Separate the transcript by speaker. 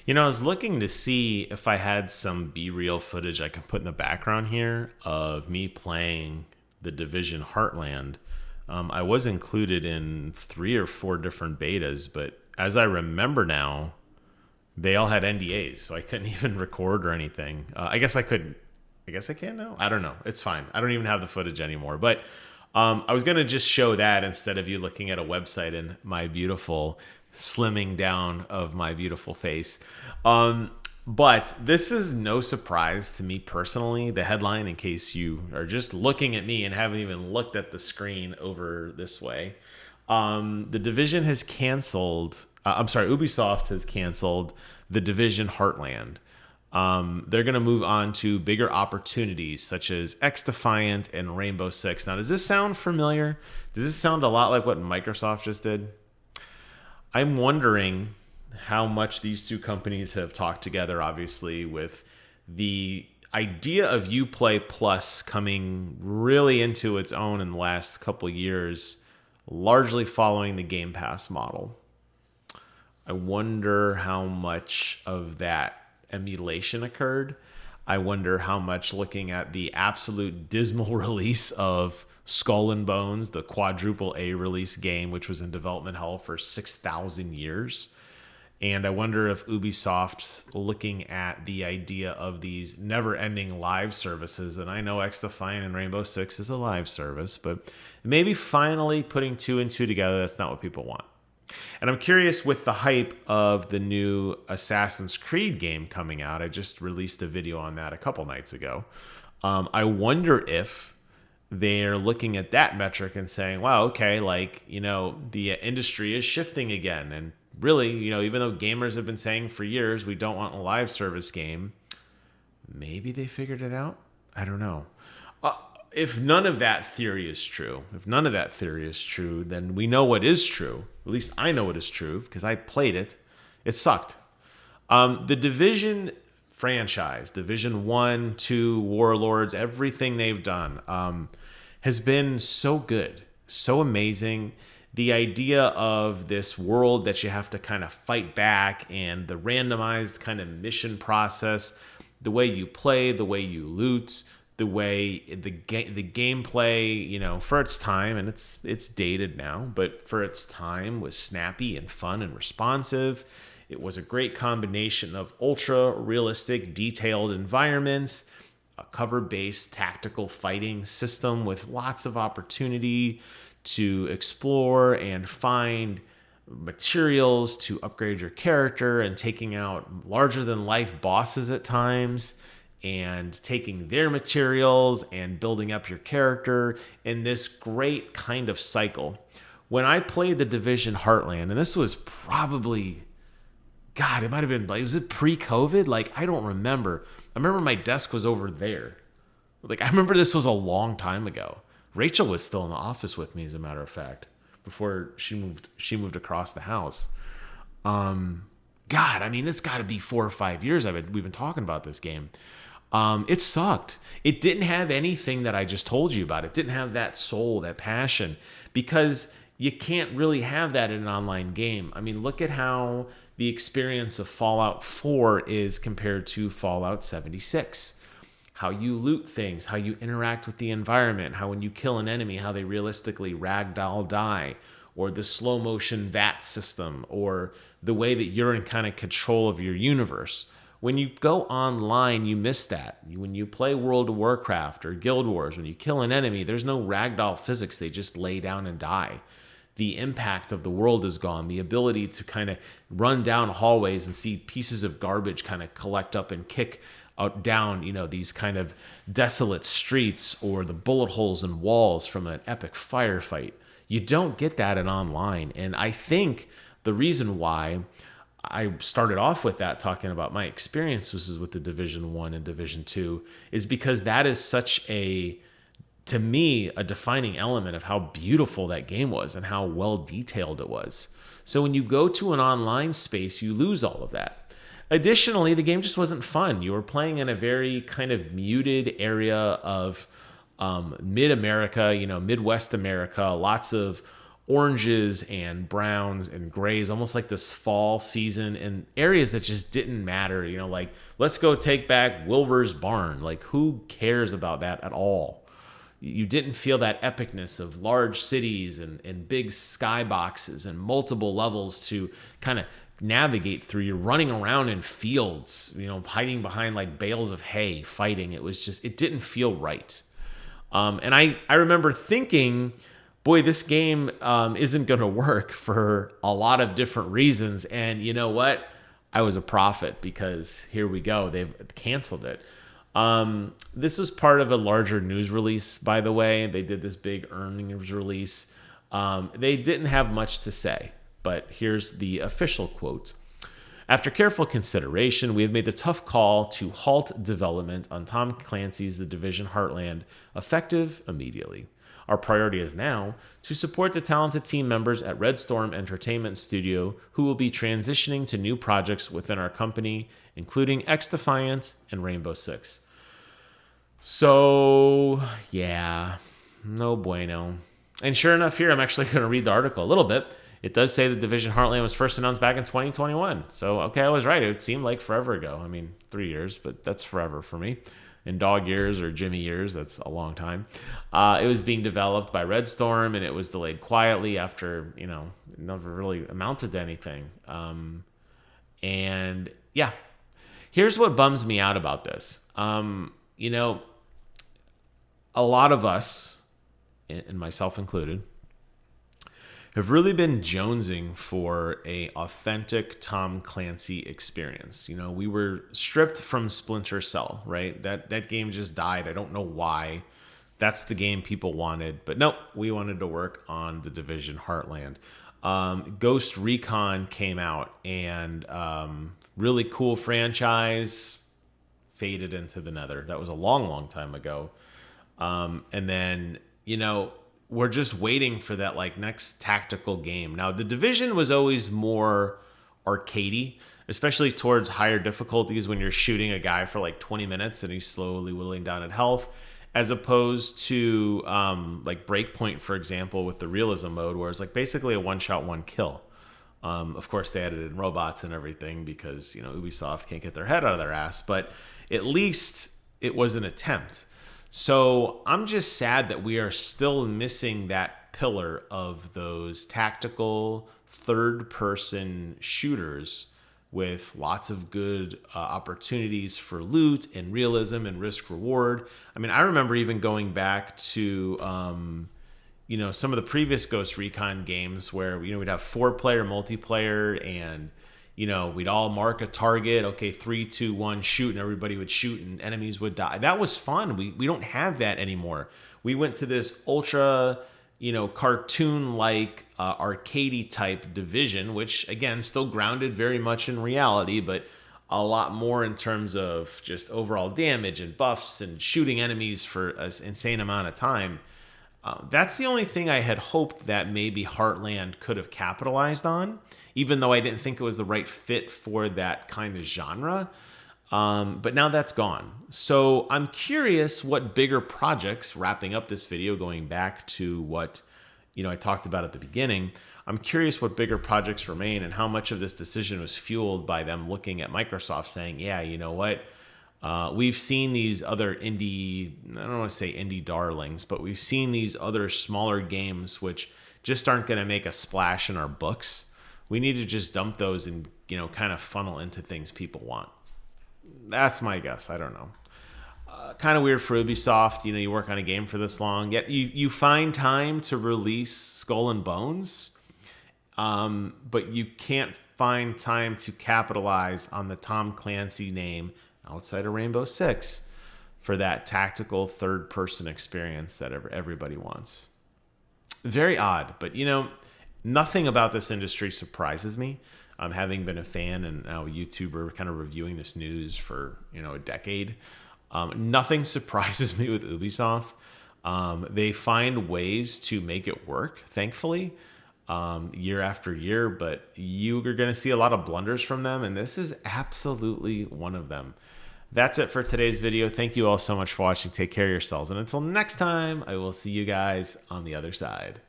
Speaker 1: I was looking to see if I had some B-reel footage I could put in the background here of me playing the Division Heartland. I was included in 3 or 4 different betas, but as I remember now, they all had NDAs, so I couldn't even record or anything. I guess I could. I guess I can now. I don't know. It's fine. I don't even have the footage anymore. But I was gonna just show that instead of you looking at a website and my beautiful slimming down of my beautiful face. But this is no surprise to me personally. The headline, in case you are just looking at me and haven't even looked at the screen over this way, the Division has canceled. I'm sorry, Ubisoft has canceled the Division Heartland. They're going to move on to bigger opportunities such as X Defiant and Rainbow Six. Now, does this sound familiar? Does this sound a lot like what Microsoft just did? I'm wondering how much these two companies have talked together, obviously, with the idea of Uplay Plus coming really into its own in the last couple of years, largely following the Game Pass model. I wonder how much of that emulation occurred. I wonder how much, looking at the absolute dismal release of Skull and Bones, the quadruple A release game, which was in development hell for 6,000 years. And I wonder if Ubisoft's looking at the idea of these never-ending live services. And I know X Defiant and Rainbow Six is a live service, but maybe finally putting 2 and 2 together, that's not what people want. And I'm curious, with the hype of the new Assassin's Creed game coming out, I just released a video on that a couple nights ago. I wonder if they're looking at that metric and saying, wow, okay, the industry is shifting again. And really, even though gamers have been saying for years, we don't want a live service game, maybe they figured it out. I don't know. If none of that theory is true, then we know what is true. At least I know what is true because I played it. It sucked. The Division franchise, Division 1, 2, Warlords, everything they've done has been so good, so amazing. The idea of this world that you have to kind of fight back and the randomized kind of mission process, the way you play, the way you loot, the way the gameplay, for its time, and it's dated now, but for its time was snappy and fun and responsive. It was a great combination of ultra realistic, detailed environments, a cover-based tactical fighting system with lots of opportunity to explore and find materials to upgrade your character, and taking out larger-than-life bosses at times, and taking their materials and building up your character in this great kind of cycle. When I played the Division Heartland, and this was probably, God, it might have been, was it pre-COVID? I don't remember. I remember my desk was over there. I remember this was a long time ago. Rachel was still in the office with me, as a matter of fact, before she moved across the house. God, it's got to be 4 or 5 years we've been talking about this game. It sucked. It didn't have anything that I just told you about. It didn't have that soul, that passion, because you can't really have that in an online game. Look at how the experience of Fallout 4 is compared to Fallout 76. How you loot things, how you interact with the environment, how when you kill an enemy, how they realistically ragdoll die, or the slow motion VAT system, or the way that you're in kind of control of your universe. When you go online, you miss that. When you play World of Warcraft or Guild Wars, when you kill an enemy, there's no ragdoll physics. They just lay down and die. The impact of the world is gone. The ability to kind of run down hallways and see pieces of garbage kind of collect up and kick out down, these kind of desolate streets, or the bullet holes in walls from an epic firefight. You don't get that in online. And I think the reason why I started off with that, talking about my experiences with the Division 1 and Division 2, is because that is such to me, a defining element of how beautiful that game was and how well detailed it was. So when you go to an online space, you lose all of that. Additionally, the game just wasn't fun. You were playing in a very kind of muted area of mid-America, Midwest America, lots of oranges and browns and grays, almost like this fall season, in areas that just didn't matter. You know, like, let's go take back Wilbur's barn. Like, who cares about that at all? You didn't feel that epicness of large cities and big skyboxes and multiple levels to kind of navigate through. You're running around in fields, you know, hiding behind like bales of hay, fighting. It was just, it didn't feel right. And I remember thinking, boy, this game isn't going to work for a lot of different reasons. And you know what? I was a prophet, because here we go. They've canceled it. This was part of a larger news release, by the way. They did this big earnings release. They didn't have much to say, but here's the official quote. After careful consideration, we have made the tough call to halt development on Tom Clancy's The Division Heartland, effective immediately. Our priority is now to support the talented team members at Red Storm Entertainment Studio who will be transitioning to new projects within our company, including X-Defiant and Rainbow Six. So, yeah, no bueno. And sure enough, here I'm actually going to read the article a little bit. It does say The Division Heartland was first announced back in 2021. So, okay, I was right. It seemed like forever ago. I mean, 3 years, but that's forever for me. In dog years or Jimmy years, that's a long time. It was being developed by Red Storm, and it was delayed quietly after, you know, it never really amounted to anything. And yeah, here's what bums me out about this. You know, a lot of us, and myself included, have really been jonesing for a authentic Tom Clancy experience. You know, we were stripped from Splinter Cell, right? That game just died. I don't know why. That's the game people wanted, but nope, we wanted to work on The Division Heartland. Ghost Recon came out, and really cool franchise, faded into the nether. That was a long, long time ago. And then, you know, we're just waiting for that like next tactical game. Now, The Division was always more arcadey, especially towards higher difficulties when you're shooting a guy for like 20 minutes and he's slowly whittling down in health, as opposed to like Breakpoint, for example, with the realism mode, where it's like basically a one-shot, one-kill. Of course, they added in robots and everything because, you know, Ubisoft can't get their head out of their ass, but at least it was an attempt. So I'm just sad that we are still missing that pillar of those tactical third-person shooters with lots of good opportunities for loot and realism and risk-reward. I mean, I remember even going back to, you know, some of the previous Ghost Recon games where, you know, we'd have 4-player multiplayer and, you know, we'd all mark a target. Okay, 3, 2, 1, shoot, and everybody would shoot and enemies would die. That was fun. We don't have that anymore. We went to this ultra, you know, cartoon-like, arcadey type Division, which again, still grounded very much in reality, but a lot more in terms of just overall damage and buffs and shooting enemies for an insane amount of time. That's the only thing I had hoped that maybe Heartland could have capitalized on, even though I didn't think it was the right fit for that kind of genre. But now that's gone. So I'm curious what bigger projects, wrapping up this video, going back to what, you know, I talked about at the beginning, I'm curious what bigger projects remain and how much of this decision was fueled by them looking at Microsoft saying, yeah, you know what? We've seen these other indie, I don't want to say indie darlings, but we've seen these other smaller games which just aren't going to make a splash in our books. We need to just dump those and, you know, kind of funnel into things people want. That's my guess. I don't know. Kind of weird for Ubisoft. You know, you work on a game for this long, yet you find time to release Skull and Bones, but you can't find time to capitalize on the Tom Clancy name outside of Rainbow Six for that tactical third-person experience that everybody wants. Very odd, but, you know, nothing about this industry surprises me. Having been a fan and now a YouTuber kind of reviewing this news for, you know, a decade, nothing surprises me with Ubisoft. They find ways to make it work, thankfully, year after year, but you are going to see a lot of blunders from them, and this is absolutely one of them. That's it for today's video. Thank you all so much for watching. Take care of yourselves, and until next time, I will see you guys on the other side.